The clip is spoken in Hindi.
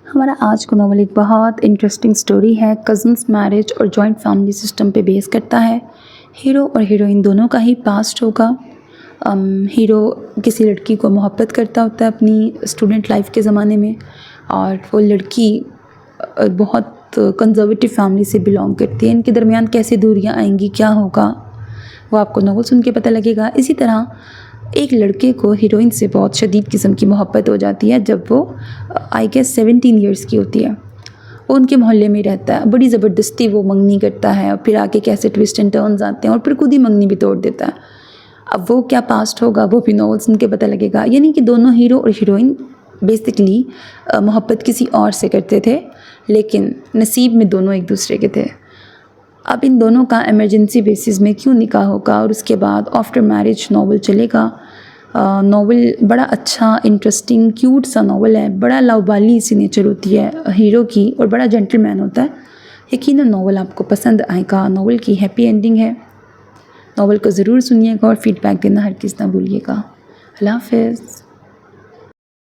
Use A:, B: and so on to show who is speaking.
A: हमारा आज का नॉवल एक बहुत इंटरेस्टिंग स्टोरी है। कज़न्स मैरिज और जॉइंट फैमिली सिस्टम पे बेस करता है। हीरो और हीरोइन दोनों का ही पास्ट होगा। हीरो किसी लड़की को मोहब्बत करता होता है अपनी स्टूडेंट लाइफ के ज़माने में, और वो लड़की बहुत कंजर्वेटिव फैमिली से बिलोंग करती है। इनके दरमियान कैसे दूरियां आएंगी, क्या होगा, वो आपको नॉवल सुन के पता लगेगा। इसी तरह एक लड़के को हीरोइन से बहुत शदीद किस्म की मोहब्बत हो जाती है जब वो आई गेस 17 ईयर्स की होती है। वो उनके मोहल्ले में रहता है, बड़ी ज़बरदस्ती वो मंगनी करता है, और फिर आगे कैसे ट्विस्ट एंड टर्न्स आते हैं, और फिर खुद ही मंगनी भी तोड़ देता है। अब वो क्या पास्ट होगा वो भी नॉवल सुन के पता लगेगा। यानी कि दोनों हीरो और हीरोइन बेसिकली मोहब्बत किसी और से करते थे, लेकिन नसीब में दोनों एक दूसरे के थे। अब इन दोनों का इमरजेंसी बेसिस में क्यों निकाह होगा, और उसके बाद आफ्टर मैरिज नॉवल चलेगा। नॉवल बड़ा अच्छा, इंटरेस्टिंग, क्यूट सा नॉवल है। बड़ा लवबाली सी नेचर होती है हीरो की, और बड़ा जेंटलमैन होता है। यकीनन नॉवल आपको पसंद आएगा। नॉवल की हैप्पी एंडिंग है। नॉवल को ज़रूर सुनिएगा और फीडबैक देना हरगिज़ ना भूलिएगा। अल्लाह हाफ़िज़।